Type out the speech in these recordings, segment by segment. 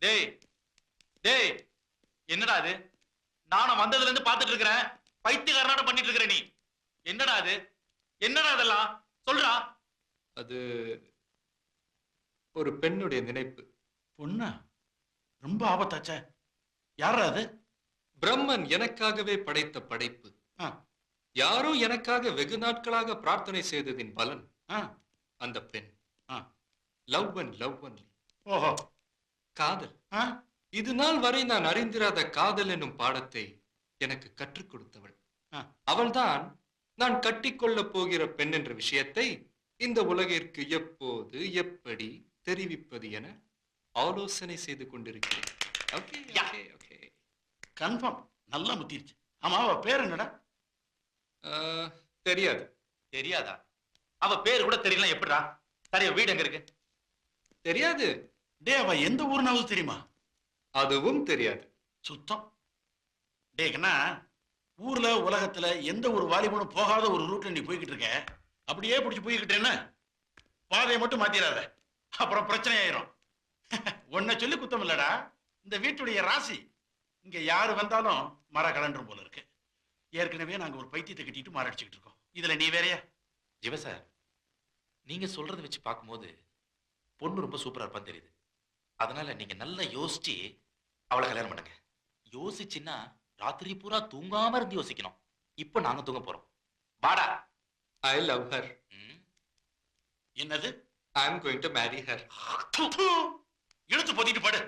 டேய் டேய், என்னடா அது? நானும் வந்ததுல இருந்து பாத்துட்டு இருக்கிறேன், பைத்தியக்காரனாட பண்ணிட்டு இருக்கிற நீ. என்னடா அது? என்னடா அதெல்லாம் சொல்றா? அது ஒரு பெண்ணுடைய நினைப்பு. பொண்ணா? ரொம்ப ஆபத்தாச்சே. யாரா அது? பிரம்மன் எனக்காகவே படைத்த படைப்பு. யாரோ எனக்காக வெகு நாட்களாக பிரார்த்தனை செய்ததின் பலன் அந்த பெண். Love and love only. ஓஹோ, காதல். இது நாள் வரை நான் அறிந்திராத காதல் என்னும் பாடத்தை எனக்கு கற்றுக் கொடுத்தவள். அவள்தான் நான் கட்டிக்கொள்ளப் போகிற பெண் என்ற விஷயத்தை இந்த உலகிற்கு எப்போது எப்படி தெரிவிப்பது என ஆலோசனை செய்து கொண்டிருக்கிறேன். கன்ஃபார்ம், நல்லா முத்திருச்சு. ஆமா, அவ பேர் என்னடா? தெரியாது. தெரியாதா? அவ பேர் கூட தெரியல, எப்படிடா? சரி, வீடு எங்க இருக்கு? தெரியாது. டே, அவ எந்த ஊர்னாவது தெரியுமா? அதுவும் தெரியாது. சுத்தம். டே கண்ணா, ஊர்ல உலகத்துல எந்த ஒரு வாலிபனும் போகாத ஒரு ரூட்ல நீ போய்கிட்டு இருக்க. அப்படியே பிடிச்சி போய்கிட்டேன்னு பாதையை மட்டும் மாத்திராத, அப்புறம் பிரச்சனை ஆயிரும். உன்னை சொல்லி குத்தம் இல்லடா, இந்த வீட்டுடைய ராசி. இங்க யாரு வந்தாலும் மர கலண்டரும் போல இருக்கு. ஏற்கனவே நாங்க ஒரு பைத்தியத்தை கட்டிட்டு மாரடிச்சுக்கிட்டு இருக்கோம், இதுல நீ வேறையா? ஜிவ சார், நீங்க சொல்றதை வச்சு பார்க்கும்போது பொண்ணு ரொம்ப சூப்பரா இருப்பான்னு தெரியுது. அதனால நீங்க நல்லா யோசிச்சு அவளை கல்யாணம் பண்ணுங்க. யோசிச்சுன்னா ராத்திரி பூரா தூங்காம இருந்து யோசிக்கணும். இப்ப நாங்க தூங்க போறோம். வாடா. I love her. என்னது? I am going to marry her. இழுத்து பொத்திட்டு படு.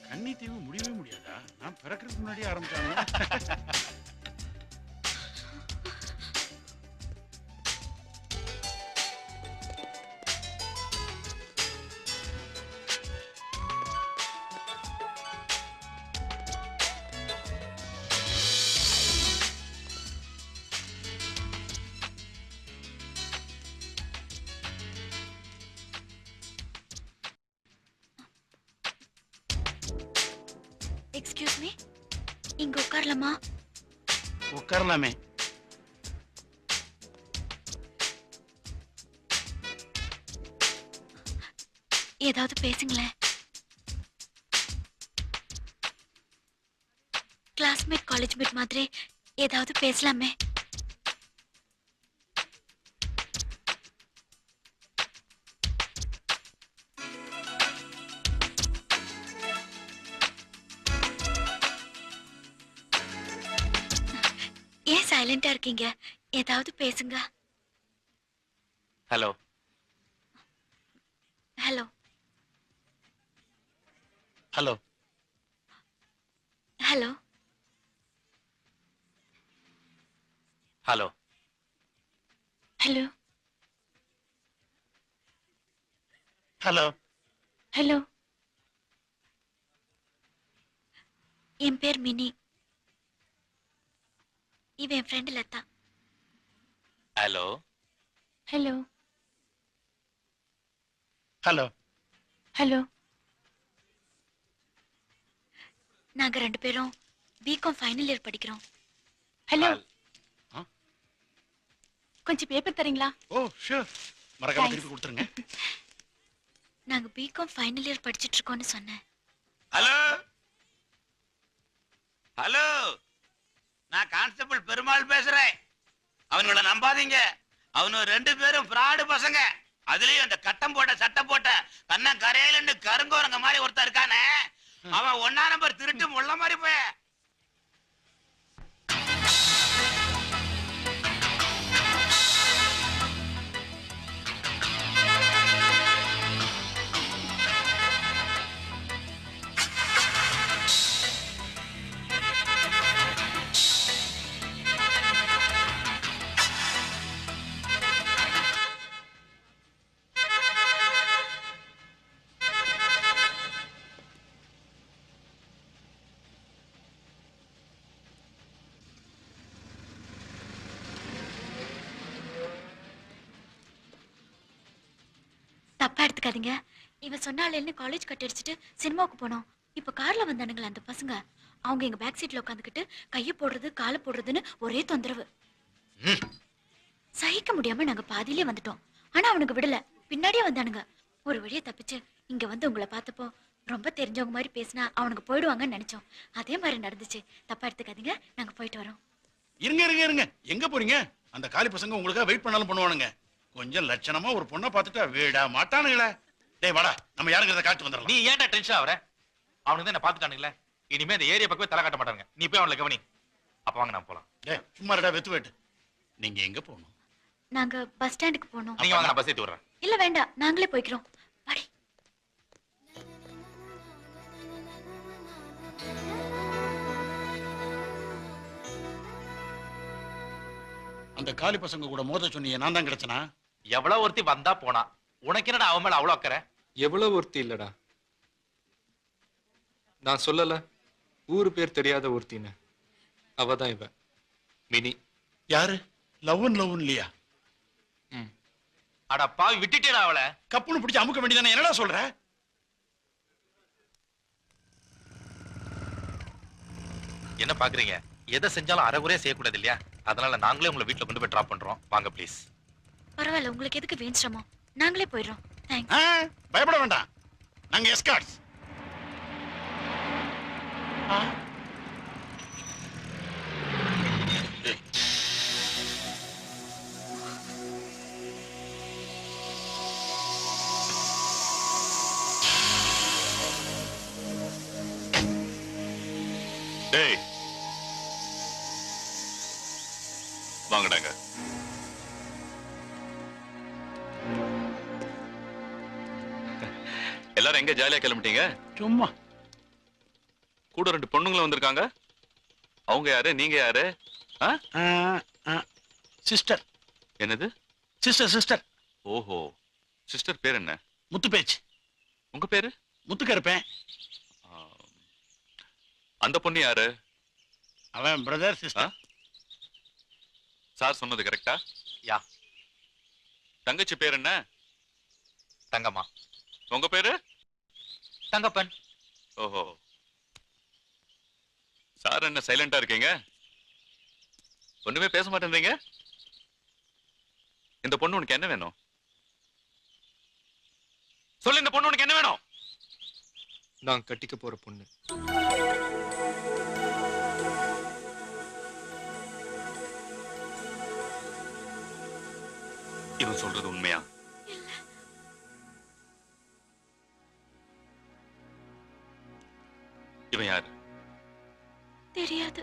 கன்னி தீவு முடியவே முடியாதா? நான் பிறக்கிறதுக்கு முன்னாடியே ஆரம்பிச்சாங்க. எக்ஸ்கியூஸ் மீ, இங்க உட்காரலாமா? உட்காரலாமே. ஏதாவது பேசுங்களேன். கிளாஸ்மேட், காலேஜ் மேட் மாதிரி ஏதாவது பேசலாமே. ஏன் சைலண்டா இருக்கீங்க? ஏதாவது பேசுங்க. Hello hello hello hello hello hello hello hello. என் பேர் மினி. இவன் என் friend Latha. Hello hello hello hello. நாங்க ரெண்டு பேரும் பிகாம் ஃபைனல் இயர் படிக்கிறோம். ஹலோ, கொஞ்சம் பேப்பர் தரீங்களா? ஓ ஷூர், மறக்காம திருப்பி கொடுத்துருங்க. நாங்க பிகாம் ஃபைனல் இயர் படிச்சிட்டு இருக்கோம்னு சொன்னேன். ஹலோ ஹலோ, நான் கான்ஸ்டபிள் பெருமாள் பேசுறேன். அவங்கள நம்பாதீங்க, அவனு ரெண்டு பேரும் ஃப்ராடு பசங்க. அதுலயும் அந்த கட்டம் போட்ட சட்டம் போட்ட கண்ண கரையில கருங்கோரங்க மாதிரி ஒருத்தர் இருக்கானே, அவன் 1ஆம் நம்பர் திருட்டு முள்ள மாதிரி போய. எடுத்துக்காதீங்க. இவன் சொன்னாலேன்னு காலேஜ் கட் அடிச்சுட்டு சினிமாவுக்கு போனோம். இப்ப கார்ல வந்தானுங்களா அந்த பசங்க. அவங்க எங்க பேக் சீட்ல உட்காந்துக்கிட்டு கைய போடுறது காலை போடுறதுன்னு ஒரே தொந்தரவு. சகிக்க முடியாம நாங்க பாதியிலே வந்துட்டோம். ஆனா அவனுக்கு விடல, பின்னாடியே வந்தானுங்க. ஒரு வழியா தப்பிச்சு இங்க வந்து உங்களை பார்த்தப்போ ரொம்ப தெரிஞ்சவங்க மாதிரி பேசினா அவனுக்கு போயிடுவாங்கன்னு நினைச்சோம். அதே மாதிரி நடந்துச்சு. தப்பா எடுத்துக்காதீங்க, நாங்க போயிட்டு வரோம். இருங்க இருங்க இருங்க, எங்க போறீங்க? அந்த காலி பசங்க உங்களுக்காக வெயிட் பண்ணாலும் பண்ணுவானுங்க. கொஞ்சம் லட்சணமா ஒரு பொண்ணை பார்த்துட்டா வீடா மாட்டானுங்களே. டேய் வாடா, நம்ம யாருங்கிறத காட்டு வந்துடலாம். நீ ஏன்டா டென்ஷன் ஆவற? அவனுக்கு தான் என்ன பாத்துட்டானுங்களே. இனிமே இந்த ஏரியா பக்கமே தலை காட்ட மாட்டாங்க. நீ போய் அவளை கவனி. அப்ப வாங்க நான் போலாம். டேய் சும்மா இருடா, வெத்து வெட்டு. நீங்க எங்க போகணும்? நாங்க பஸ் ஸ்டாண்டுக்கு போனோம். நீங்க வாங்க, நான் பஸ் ஏத்தி விடுறேன். இல்ல வேண்டாம், நாங்களே போய்க்கிறோம். வாடி. அந்த காலி பசங்க கூட மோத சொன்னீங்க, நான் தான் கிடைச்சனா? எவ்வளவு ஒருத்தி வந்தா போனா, உனக்கு என்னடா அவன் மேல அவ்வளவு அக்கறை? எவ்வளவு ஒருத்தி இல்லடா. நான் சொல்லல, ஊரு பேர் தெரியாத ஒருத்தின்னு. அவதான் இவ மினி. யாரு? லவ்ன் இல்லையா? அட பாவி, விட்டுட்டேடா அவளை. கப்புன்னு பிடிச்சி அமுக்க வேண்டியதானே, என்னடா சொல்ற? என்ன பாக்குறீங்க? எதை செஞ்சாலும் அரைகுறையா செய்யக்கூடாது இல்லையா? அதனால நாங்களே உங்களை வீட்டுல கொண்டு போய் டிராப் பண்றோம். வாங்க ப்ளீஸ். பரவாயில்ல, உங்களுக்கு எதுக்கு வீண் சிரமம்? நாங்களே போயிடுறோம். தேங்க்ஸ். பயப்பட வேண்டாம், நாங்க எஸ்கார்ட்ஸ். டேய் வாங்கடாங்க. எல்லாரும் எங்க ஜாலியா கிளம்பிட்டீங்க? சும்மா. கூட 2 பொண்ணுங்களும் வந்திருக்காங்க. அவங்க யாரு, நீங்க யாரு? சிஸ்டர். என்னது? சிஸ்டர். ஓஹோ, சிஸ்டர் பேர் என்ன? முத்து பேச்சு. உங்க பேரு? முத்துக்கருப்பேன். அந்த பொண்ணு யாரு? அவன் பிரதர் சிஸ்டர். சார் சொன்னது கரெக்டா? யா. தங்கச்சி பேர் என்ன? தங்கம்மா. உங்க பேரு? தங்கப்பன். ஓஹோ. சார் என்ன சைலண்டா இருக்கீங்க? ஒண்ணுமே பேச மாட்டேன்றீங்க? இந்த பொண்ணு உனக்கு என்ன வேணும்? சொல்லு, இந்த பொண்ணு உனக்கு என்ன வேணும்? நான் கட்டிக்க போற பொண்ணு. இவன் சொல்றது உண்மையா? இவன் யாரு? தெரியாது.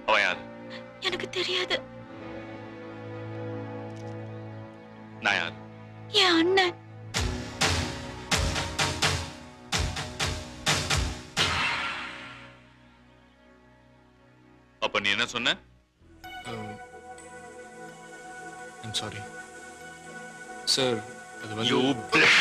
அவன் யாரு? எனக்கு தெரியாது. நான் யாரு? என் அண்ணன். அப்ப நீ என்ன சொன்ன? I'm sorry sir. அது வந்து You bitch.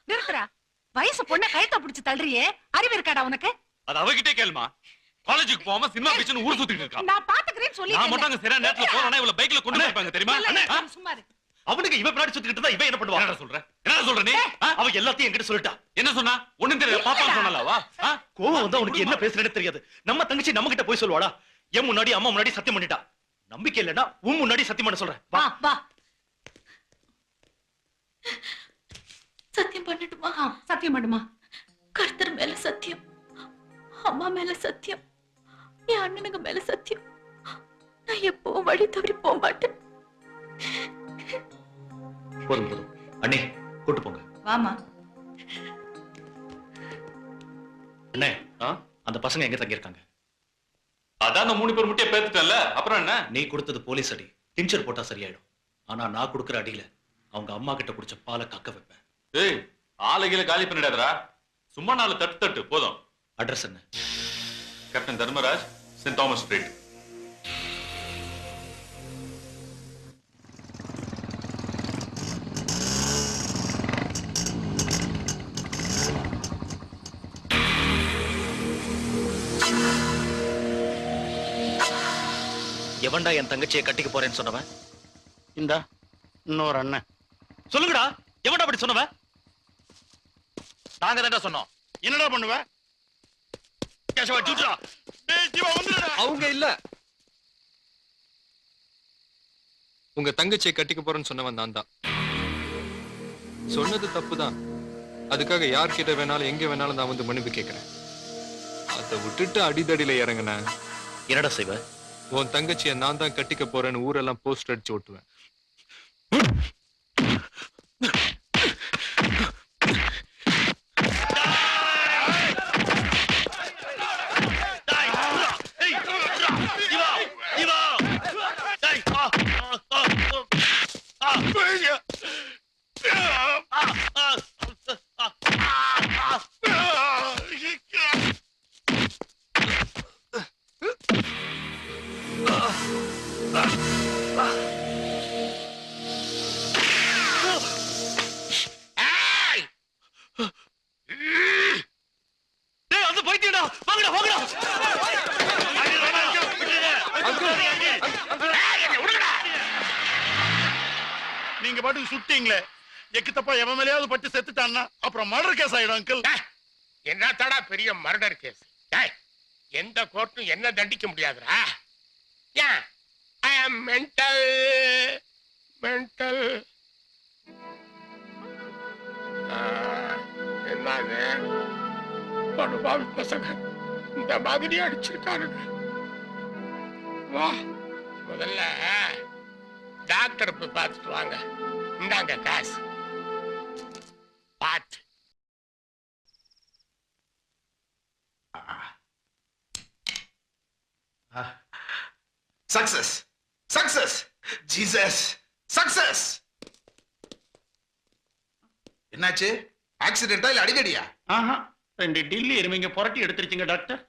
நிறுத்துறா. வயசு பொண்ண கயத்த பிடிச்சு தள்ளுறியே, அறிவு இருக்காடா உனக்கு? அது அவகிட்டே கேளுமா. காலேஜுக்கு போகாம சினிமா பீச்னு ஊர் சுத்திட்டு இருக்கான். நான் பாத்துக்கிறேன்னு சொல்லி நான் மட்டும் அங்க சரியான நேரத்துல போறேன்னா இவள பைக்ல கொண்டு போயிருப்பாங்க தெரியுமா? சும்மா இரு. அவனுக்கு இவ பின்னாடி சுத்திட்டு இருந்தா இவன் என்ன பண்ணுவா? என்ன சொல்ற? என்ன சொல்ற நீ? அவ எல்லாத்தையும் என்கிட்ட சொல்லிட்டா. என்ன சொன்னா? ஒண்ணும் தெரியல. பாப்பா சொன்னாலவா? கோவம் வந்தா உனக்கு என்ன பேசுறேன்னு தெரியாது. நம்ம தங்கச்சி நம்ம கிட்ட போய் சொல்லுவாடா? என் முன்னாடி அம்மா முன்னாடி சத்தியம் பண்ணிட்டா. நம்பிக்கை இல்லனா உன் முன்னாடி சத்தியம் பண்ண சொல்றேன். வா வா. சத்தியம் பண்ணட்டுமா? சத்தியம் பண்ணுமா? கர்த்தர் மேல சத்தியம், அம்மா மேல சத்தியம், என் அண்ணனுங்க மேல சத்தியம். நான் எப்பவும் வழி தவறி போக மாட்டேன். போதும் போதும். அண்ணே கூட்டு போங்க. வாமா. அண்ணே அந்த பசங்க எங்க தங்கி இருக்காங்க? அதான் அந்த 3 பேர் முட்டிய பேத்துட்டல. அப்புறம் என்ன? நீ கொடுத்தது போலீஸ் அடி, டிஞ்சர் போட்டா சரியாயிடும். ஆனா நான் கொடுக்கிற அடியில அவங்க அம்மா கிட்ட குடிச்ச பாலை கக்க வைப்பேன். ஏய், ஆளுகில காலி பண்ணிடாதடா. சும்மா 4 தட்டு போதும். அட்ரஸ் என்ன? Captain Dharmaraj, saint Thomas street. எவன்டா என் தங்கச்சியை கட்டிக்க போறேன்னு சொன்னவன்? இந்த இன்னொரு அண்ணன். சொல்லுங்கடா, எவன்டா அப்படி சொன்னவன்? நாங்க தான்டா சொன்னோம். என்னடா பண்ணுவ? கேசவா ஜூஜா. டேய் ஜீவா வந்துடா. அவங்க இல்ல. உங்க தங்கச்சியை கட்டிக்க போறேன்னு சொன்னவன் நான் தான். சொன்னது தப்புதான். அதுக்காக யார்கிட்ட வேணாலும் எங்க வேணாலும் நான் வந்து மன்னிப்பு கேட்கிறேன். அதை விட்டுட்டு அடிதடியில இறங்கின என்னடா செய்வ? உன் தங்கச்சியை நான் தான் கட்டிக்க போறேன்னு ஊரெல்லாம் போஸ்டர் அடிச்சு ஓட்டுவேன். நீங்க பாட்டுக்கு சுட்டீங்களே, எக்கு தப்பா எவன் மேலேயாவது பட்டு செத்துட்டான்னா அப்புறம் மர்டர் கேஸ் ஆயிடும் அங்கிள். என்ன தடா பெரிய மர்டர் கேஸ்? எந்த கோர்ட்டும் என்ன தண்டிக்க முடியாதுடா. ஐ அம் மென்டல் மென்டல். என்னது படுபாவி பசங்க இந்த மாதிரி அடிச்சிருக்கானுங்க. வா முதல்ல டாக்டர் போய் பார்த்துட்டு வாங்க. இந்தாங்க காசு பார்த்து. Success success Jesus success. என்னாச்சு? ஆக்சிடென்டா இல்ல அடிதடியா? ரெண்டு டில்லி எருமைங்க புரட்டி எடுத்துருச்சுங்க டாக்டர்.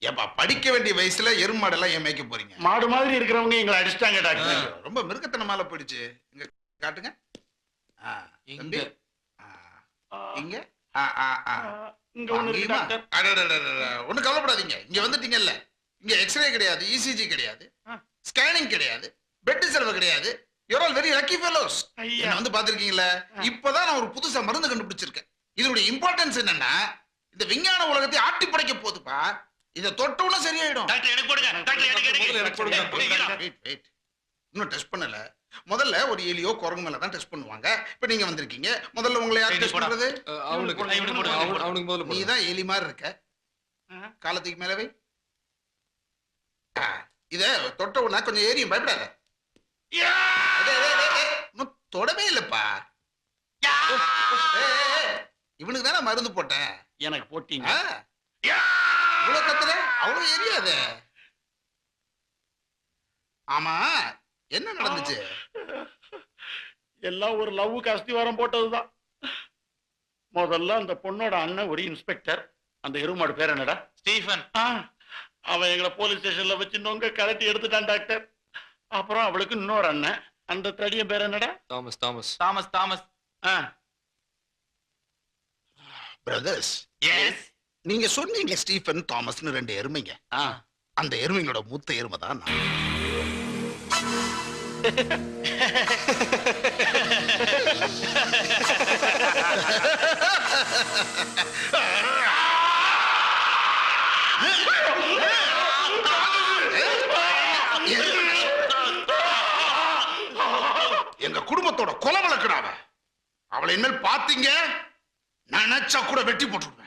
ஏப்பா, படிக்க வேண்டிய வயசுல எருமாடெல்லாம் ஏன் மேய்க்க போறீங்க? மாடு மாதிரி இருக்கிறவங்க எங்களை அடிச்சிட்டாங்க டாக்டர். ரொம்ப மிருகத்தனமால போயிடுச்சு. இங்க காட்டுங்க. இங்க இங்க இங்க ஒண்ணு இருக்கு டாக்டர். ஒண்ணு கவலைப்படாதீங்க. இங்க வந்துட்டீங்கல்ல, இங்க எக்ஸ்ரே கிடையாது, இசிஜி கிடையாது, ஸ்கேனிங் கிடையாது, பெட் செலவு கிடையாது. You are all very lucky fellows. என்ன வந்து பாத்திருக்கீங்களா? இப்பதான் நான் ஒரு புதுசா மருந்து கண்டுபிடிச்சிருக்கேன். இதனுடைய இம்பார்ட்டன்ஸ் என்னன்னா, இந்த விஞ்ஞான உலகத்தை ஆட்டி படைக்க போகுதுப்பா. இத தொட்டவுடனே சரியாயிடும். டாக்டர் எனக்கு போடுங்க. டாக்டர் எனக்கு போடுங்க. வெயிட். இன்னும் டெஸ்ட் பண்ணல. முதல்ல ஒரு எலியோ குரங்கு மேல தான் டெஸ்ட் பண்ணுவாங்க. இப்ப நீங்க வந்திருக்கீங்க. முதல்ல உங்களை யார் டெஸ்ட் பண்றது? அவனுக்கு முதல்ல நீ தான் எலி மாதிரி இருக்க. காலத்துக்கு மேல வை. இத தொட்ட உடனே கொஞ்சம் ஏரியும், பயப்படாத. தொடவே இல்லப்பா. இவனுக்கு தானே மருந்து போட்டேன். எனக்கு போட்டீங்க. இவ்வளவு கத்துற, அவ்வளவு எரியாத. ஆமா, என்ன நடந்துச்சு? எல்லாம் ஒரு லவ்வுக்கு அஸ்திவாரம் போட்டதுதான். முதல்ல அந்த பொண்ணோட அண்ணன் ஒரு இன்ஸ்பெக்டர். அந்த எருமாடு பேர் என்னடா? ஸ்டீஃபன். அவன் எங்களை போலீஸ் ஸ்டேஷன்ல வச்சு நொங்க கலட்டி எடுத்துட்டான் டாக்டர். அப்புறம் அவளுக்கு இன்னொரு அண்ணன். அந்த தடிய பேர் என்னடா? Thomas Thomas Thomas Thomas. Brothers, yes. நீங்க சொன்னீங்க ஸ்டீஃபன் தாமஸ்னு ரெண்டு எருமைங்க. அந்த எருமைங்களோட மூத்த எருமை தான் நான். எங்க குடும்பத்தோட கொலை வழக்குடாவ. அவளை இனிமேல் பாத்தீங்க, நினைச்சா கூட வெட்டி போட்டுருவேன்.